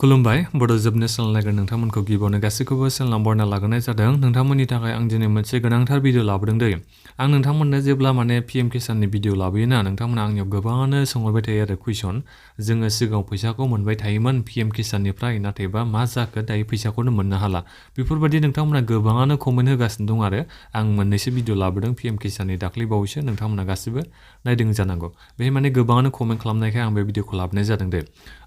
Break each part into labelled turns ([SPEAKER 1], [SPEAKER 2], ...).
[SPEAKER 1] खुलुमबाय बड' जोबनो सोलोंलायगोन नोंथांमोनखौ गिबियावनो गासैखौबो सोलोंना बरना लाग्रोनाय जादों नोंथांमोननि थाखाय आं दिनै मोनसे गोनांथार भिडिअ लाबोदों दै आं नोंथांमोननो जेब्ला PM किसाननि भिडिअ लाबोयोना नोंथांमोना आंनियाव गोबाङानो सोंहरबाय थायो आरो कुइसन जोङो सिगाङाव फैसाखौ मोनबाय थायोमोन PM किसाननिफ्राय नाथायबा मा जाखो दायो फैसाखौनो मोननो हाला बेफोरबायदि नोंथांमोना गोबाङानो कमेन्ट होगासिनो दं आरो आं मोननैसो भिडिअ लाबोदों PM किसाननि दाख्लै बावैसो नोंथांमोना गासिबो नायदों जानांगौ बेहाय गोबाङानो कमेन्ट खालामनायखाय आं बे भिडिअखौ लाबोनाय जादों दे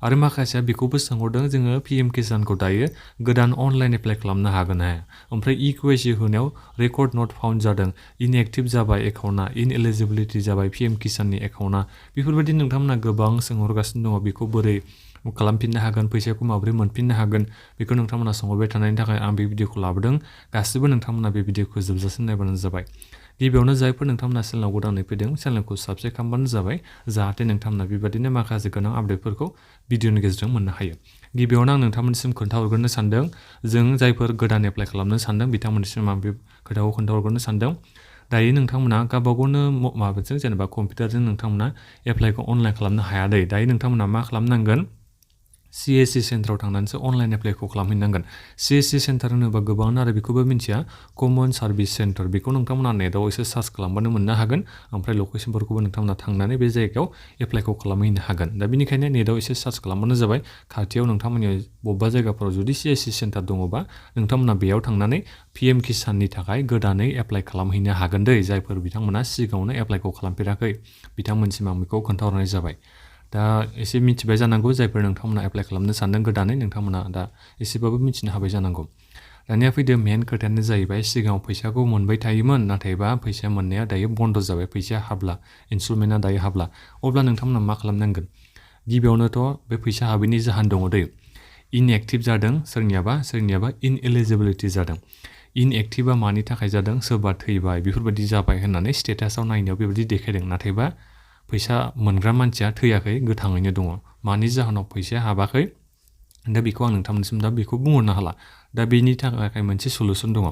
[SPEAKER 1] आरो माखासेया बेखौबो सोंहरदों जोङो PM किसानखौ दायो गोदान अनलाइन एप्लाइ खालामनो हागोन हाया ओमफ्राय इक्वेसि होनायाव रेकर्ड नट फाउन्ड जादों इनएक्टिभ जाबाय एकाउन्टआ इनएलिजिबिलिटि जाबाय PM किसाननि एकाउन्टआ बेफोरबायदि नोंथांमोना गोबां सोंहरगासिनो दङ बेखौ बोरै खालामफिननो हागोन फैसाखौ माबोरै मोनफिननो हागोन बेखौ नोंथांमोना सोंहरबाय थानायनि थाखाय आं बे भिडिअखौ लाबोदों गासिबो नोंथांमोना बे भिडिअखौ जोबजासिम नायबानो जाबाय गिबियावनो जायफोर नोंथांमोना चेनेलाव गोदानै फैदों चेनेलखौ साबस्क्राइब खालामबानो जाबाय जाहाथे नोंथांमोना बेबायदिनो माखासे गोनां आपडेटफोरखौ भिडिअनि गेजेरजों मोननो हायो गिबियावनो आं नोंथांमोननिसिम खोन्थाहरग्रोनो सानदों जों जायफोर गोदान एप्लाइ खालामनो सानदों बिथांमोननिसिम आं बे खोथाखौ खोन्थाहरग्रोनो सानदों दायो नोंथांमोना गावबागावनो माबाजों जेनेबा कम्पिउटारजों नोंथांमोना एप्लाइखौ अनलाइन खालामनो हाया दायो नोंथांमोना मा खालामनांगोन CSC सेन्टाराव थांनानैसो अनलाइन एप्लाइखौ खालामहैनांगोन CSC सेन्टार होनोबा गोबाङानो आरो बेखौबो मिन्थिया कमन सार्भिस सेन्टार बेखौ नोंथांमोना नेटआव एसे सार्च खालामबानो मोननो हागोन ओमफ्राय लकेसनफोरखौबो नोंथांमोना थांनानै बे जायगायाव एप्लाइखौ खालामहैनो हागोन दा बेनिखायनो नेटआव एसे सार्च खालामबानो जाबाय खाथियाव नोंथांमोननि बबेबा जायगाफोराव जुदि CSC सेन्टार दङबा नोंथांमोना बेयाव थांनानै PM किसाननि थाखाय गोदानै एप्लाइ खालामहैनो हागोन जायफोर बिथांमोना सिगाङावनो एप्लाइखौ खालामफेराखै बिथांमोनसिम आं बेखौ खोन्थाहरनाय जाबाय दा एसे मिथिबाय जानांगौ जायफोर नोंथांमोना एप्लाइ खालामनो सानदों गोदानै नोंथांमोना दा एसेबाबो मिथिनो हाबाय जानांगौ दानिया फैदो मेन खोथायानो जाहैबाय सिगाङाव फैसाखौ मोनबाय थायोमोन नाथायबा फैसा मोननाया दायो बन्द जाबाय फैसाया हाबला इनस्टलमेन्टआ दायो हाबला अब्ला नोंथांमोना मा खालामनांगोन गिबियावनोथ' बे फैसा हाबैनि जाहोन दङ इनएक्टिभ जादों सोरनियाबा इनएलिजिबिलिटि जादों इनएक्टिभआ मानि थाखाय जादों सोरबा थैबाय बेफोरबायदि जाबाय होननानै स्टेटासआव नायनायाव बेबायदि देखायदों नाथायबा फैसा मोनग्रा मानसिया थैयाखै गोथाङैनो दङ मानि जाहोनाव फैसाया हाबाखै दा बेखौ आं नोंथांमोनसिम दा बेखौ बुंहरनो हाला दा बेनि थाखाय मोनसे सलुसन दङ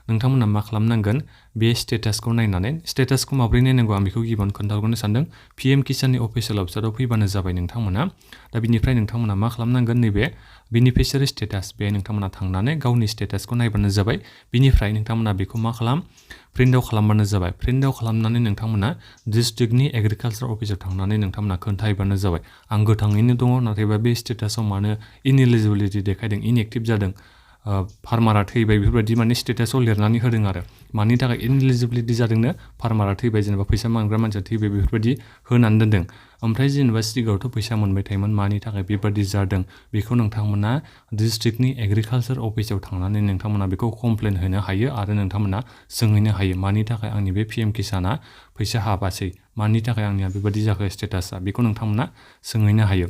[SPEAKER 1] नोंथांमोना मा खालामनांगोन बे स्टेटासखौ नायनानै स्टेटासखौ माबोरै नायनांगौ आं बेखौ गिबियावनो खोन्थाहरनो सानदों PM किसाननि अफिसियेल वेबसाइटआव फैबानो जाबाय नोंथांमोना दा बिनिफ्राय नोंथांमोना मा खालामनांगोन नैबे बेनिफिसियारि स्टेटास बे नोंथांमोना थांनानै गावनि स्टेटासखौ नायबानो जाबाय बिनिफ्राय नोंथांमोना बेखौ मा खालाम प्रिन्ट आउट खालामबानो जाबाय प्रिन्ट आउट खालामनानै नोंथांमोना डिस्ट्रिक्टनि एग्रिकालचार अफिसाव थांनानै नोंथांमोना खोन्थाहैबानो जाबाय आं गोथाङैनो दङ नाथायबा बे स्टेटासआव मानो इनएलिजिबिलिटि देखायदों इनएक्टिभ जादों फार्मारा थैबाय बेफोरबायदि माने स्टेटासआव लिरनानै होदों आरो मानि थाखाय इनएलिजिबिलिटि जादोंनो फार्मारा थैबाय जेनेबा फैसा मोनग्रा मानसिया थैबाय बेफोरबायदि होनानै दोनदों ओमफ्राय जेनेबा सिगाङावथ' फैसा मोनबाय थायोमोन मानि थाखाय बेबायदि जादों बेखौ नोंथांमोना डिस्ट्रिक्टनि एग्रिकालचार अफिसाव थांनानै नोंथांमोना बेखौ कमप्लेन होनो हायो आरो नोंथांमोना सोंहैनो हायो मानि थाखाय आंनि बे PM किसाना फैसा हाबासै मानि थाखाय आंनिया बेबायदि जाखो स्टेटासआ बेखौ नोंथांमोना सोंहैनो हायो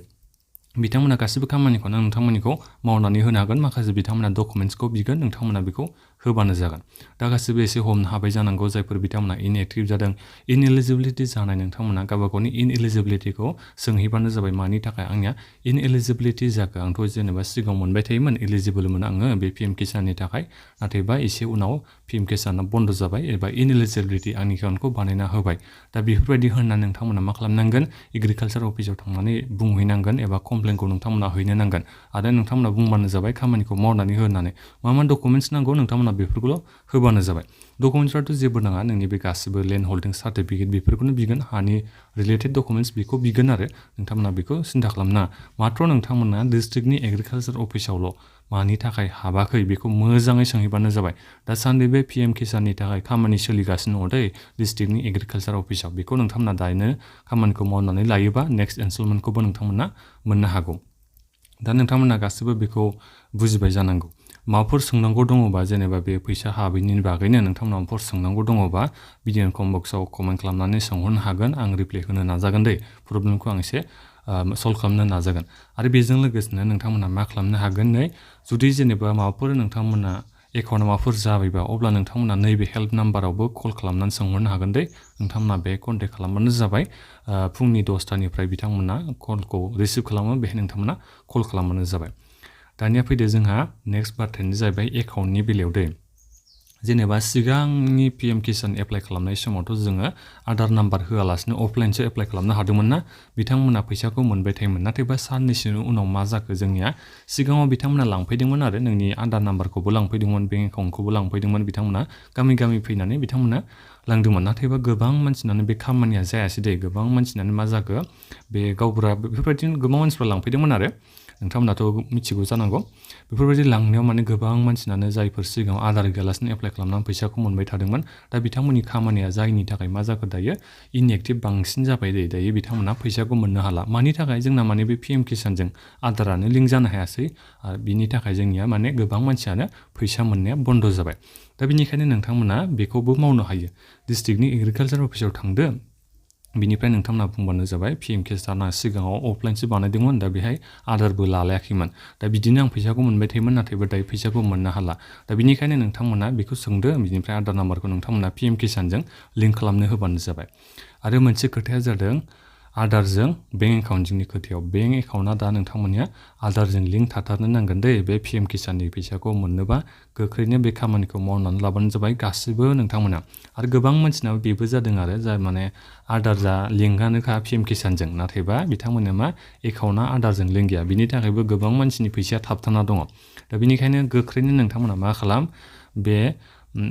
[SPEAKER 1] बिथांमोना गासिबो खामानिखौनो नोंथांमोननिखौ मावनानै होनो हागोन माखासे बिथांमोना डकुमेन्ट्सखौ बिगोन नोंथांमोना बेखौ होबानो जागोन दा गासिबो एसे हमनो हाबाय जानांगौ जायफोर बिथांमोना इनएक्टिभ जादों इनएलिजिबिलिटि जानाय नोंथांमोना गावबागावनि इनएलिजिबिलिटिखौ सोंहैबानो जाबाय मानि थाखाय आंनिया इनएलिजिबिलिटि जाखो आंथ' जेनेबा सिगाङाव मोनबाय थायोमोन एलिजिबोलमोन आङो बे PM किसाननि थाखाय नाथायबा एसे उनाव PM किसाना बन्द जाबाय एबा इनएलिजिबिलिटि आंनि एकाउन्टखौ बानायना होबाय दा बेफोरबायदि होननानै नोंथांमोना मा खालामनांगोन एग्रिकालचार अफिसाव थांनानै बुंहैनांगोन एबा कमप्लेनखौ नोंथांमोना हैनो नांगोन आरो नोंथांमोना बुंबानो जाबाय खामानिखौ मावनानै होनानै मा डकुमेन्ट्स नांगौ नोंथांमोना बेफोरखौल' होबानो जाबाय डकुमेन्ट्सफ्राथ' जेबो नाङा नोंनि बे गासिबो लेन्ड हल्डिं सार्टिफिकेट बेफोरखौनो बिगोन हानि रिलेटेड डकुमेन्ट्स बेखौ बिगोन आरो नोंथांमोना बेखौ सिन्था खालामनाङा माथ्र' नोंथांमोना डिस्ट्रिक्टनि एग्रिकालचार अफिसावल' मानि थाखाय हाबाखै बेखौ मोजाङै सोंहैबानो जाबाय दासान्दि बे PM किसाननि थाखाय खामानि सोलिगासिनो दङ डिस्ट्रिक्टनि एग्रिकालचार अफिसाव बेखौ नोंथांमोना दायनो खामानिखौ मावनानै लायोबा नेक्स्ट इनस्टलमेन्टखौबो नोंथांमोना मोननो हागौ दा नोंथांमोना गासिबो बेखौ बुजिबाय जानांगौ माबाफोर सोंनांगौ दङबा जेनेबा बे फैसा हाबैनि बागैनो नोंथांमोना माबाफोर सोंनांगौ दङबा भिडिअ कमेन्ट बक्सआव कमेन्ट खालामनानै सोंहरनो हागोन आं रिप्लाइ होनो नाजागोन प्रब्लेमखौ आं एसे सल्भ खालामनो नाजागोन आरो बेजों लोगोसेनो नोंथांमोना मा खालामनो हागोन जुदि जेनेबा माबाफोर नोंथांमोना एकाउन्टआव माबाफोर जाबायबा अब्ला नोंथांमोना नैबे हेल्प नाम्बारावबो कल खालामनानै सोंहरनो हागोन नोंथांमोना बे कन्टेक्ट खालामबानो जाबाय फुंनि 10टानिफ्राय बिथांमोना कलखौ रिसिभ खालामो बेहाय नोंथांमोना कल खालामबानो जाबाय दानिया फैदो जोंहा नेक्स्ट बाथ्रायानो जाहैबाय एकाउन्टनि बेलायाव जेनेबा सिगांनि पिएम किसान एप्लाइ खालामनाय समावथ' जोङो आधार नाम्बार होआलासिनो अफलाइनसो एप्लाइ खालामनो हादोंमोन ना बिथांमोना फैसाखौ मोनबाय थायोमोन नाथायबा साननैसोनि उनाव मा जाखो जोंनिया सिगाङाव बिथांमोना लांफैदोंमोन आरो नोंनि आधार नाम्बारखौबो लांफैदोंमोन बेंक एकाउन्टखौबो लांफैदोंमोन बिथांमोना गामि गामि फैनानै बिथांमोना लांदोंमोन नाथायबा गोबां मानसिनानो बे खामानिया जायासै दे गोबां मानसिनानो मा जाखो बे गावबुरा बेफोरबायदिनो गोबां मानसिफ्रा लांफैदोंमोन आरो नोंथांमोनाथ' मिथिगौ जानांगौ बेफोरबायदि लांनायाव माने गोबां मानसिनानो जायफोर सिगाङाव आधार गैयालासिनो एप्लाइ खालामनानै फैसाखौ मोनबाय थादोंमोन दा बिथांमोननि खामानिया जायनि थाखाय मा जाखो दायो इनएक्टिभ बांसिन जाबाय दायो बिथांमोना फैसाखौ मोननो हाला मानि थाखाय जोंना माने बे पिएम किसानजों आधारानो लिंक जानो हायासै आरो बिनि थाखाय जोंनिया माने गोबां मानसियानो फैसा मोननाया बन्द जाबाय दा बिनिखायनो नोंथांमोना बेखौबो मावनो हायो डिस्ट्रिक्टनि एग्रिकालचार अफिसाव थांदो बिनिफ्राय नोंथांमोना बुंबानो जाबाय पिएम किसाना सिगाङाव अफलाइनसो बानायदोंमोन दा बेहाय आधारबो लालायाखैमोन दा बिदिनो आं फैसाखौ मोनबाय थायोमोन नाथायबा दायो फैसाखौ मोननो हाला दा बिनिखायनो नोंथांमोना बेखौ सोंदो बिनिफ्राय आधार नाम्बारखौ नोंथांमोना पिएम किसानजों लिंक खालामनो होबानो जाबाय आरो मोनसे खोथाया जादों आधारजों बेंक एकाउन्टनि खोथायाव बेंक एकाउन्टआ दा नोंथांमोननिया आधारजों लिंक थाथारनो नांगोन दे बे पिएम किसाननि फैसाखौ मोननोबा गोख्रैनो बे खामानिखौ मावनानै लाबानो जाबाय गासिबो नोंथांमोना आरो गोबां मानसिनाव बेबो जादों आरो जा माने आधार जा लिंकआनोखा पिएम किसानजों नाथायबा बिथांमोननो मा एकाउन्टआ आधारजों लिंक गैया बिनि थाखायबो गोबां मानसिनि फैसाया थाबथाना दङ दा बिनिखायनो गोख्रैनो नोंथांमोना मा खालाम बे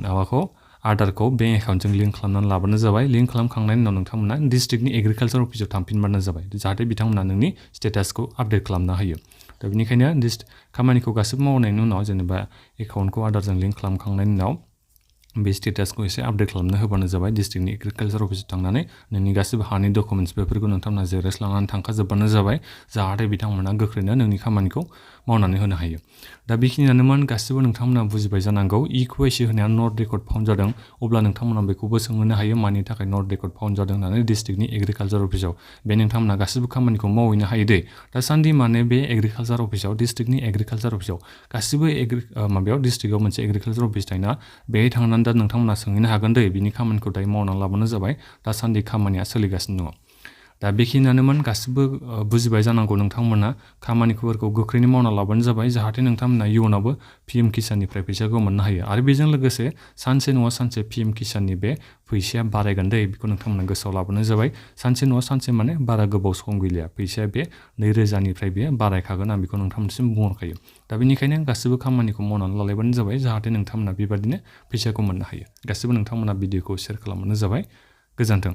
[SPEAKER 1] माबाखौ आधारखौ बेंक एकाउन्टजों लिंक खालामनानै लाबानो जाबाय लिंक खालामखांनायनि उनाव नोंथांमोना डिस्ट्रिक्टनि एग्रिकालचार अफिसाव थांफिनबानो जाबाय जाहाथे बिथांमोना नोंनि स्टेटासखौ आपडेट खालामना होयो दा बिनिखायनो खामानिखौ गासिबो मावनायनि उनाव जेनेबा एकाउन्टखौ आधारजों लिंक खालामखांनायनि उनाव बे स्टेटासखौ एसे आपडेट खालामनो होबानो जाबाय डिस्ट्रिक्टनि एग्रिकालचार अफिसाव थांनानै नोंनि गासिबो हानि डकुमेन्टस बेफोरखौ नोंथांमोना जेरेक्स लानानै थांखाजोबबानो जाबाय जाहाथे बिथांमोना गोख्रैनो नोंनि खामानिखौ मावनानै होनो हायो दा बेखिनियानोमोन गासिबो नोंथांमोना बुजिबाय जानांगौ इक्वेसि होनाया नट रेकर्ड फाउन्ड जादों अब्ला नोंथांमोना बेखौबो सोंनो हायो मानि थाखाय नट रेकर्ड फाउन्ड जादों होननानै डिस्ट्रिक्टनि एग्रिकालचार अफिसाव बे नोंथांमोना गासिबो खामानिखौ मावहैनो हायो दे दासान्दि माने बे एग्रिकालचार अफिसाव डिस्ट्रिक्टनि एग्रिकालचार अफिसाव गासिबो माबायाव डिस्ट्रिक्टआव मोनसे एग्रिकालचार अफिस थायोना बेहाय थांनानै दा नोंथांमोना सोंहैनो हागोन दे बिनि खामानिखौ दायो मावनानै लाबानो जाबाय दासान्दि खामानिया सोलिगासिनो दङ दा बेखिनियानोमोन गासिबो बुजिबाय जानांगौ नोंथांमोना खामानिफोरखौ गोख्रैनो मावना लाबानो जाबाय जाहाथे नोंथांमोना इयुनावबो पिएम किसाननिफ्राय फैसाखौ मोननो हायो आरो बेजों लोगोसे सानसे नङा सानसे पिएम किसाननि बे फैसाया बारायगोन दे बेखौ नोंथांमोना गोसोआव लाबानो जाबाय सानसे नङा सानसे माने बारा गोबाव सम गैलिया फैसाया बे 2000निफ्राय बे बारायखागोन आं बेखौ नोंथांमोनसिम बुंहरखायो दा बेनिखायनो गासिबो खामानिखौ मावनानै लालायबानो जाबाय जाहाथे नोंथांमोना बेबादिनो फैसाखौ मोननो हायो गासिबो नोंथांमोना भिडिअखौ शेयार खालामबानो जाबाय गोजोन्थों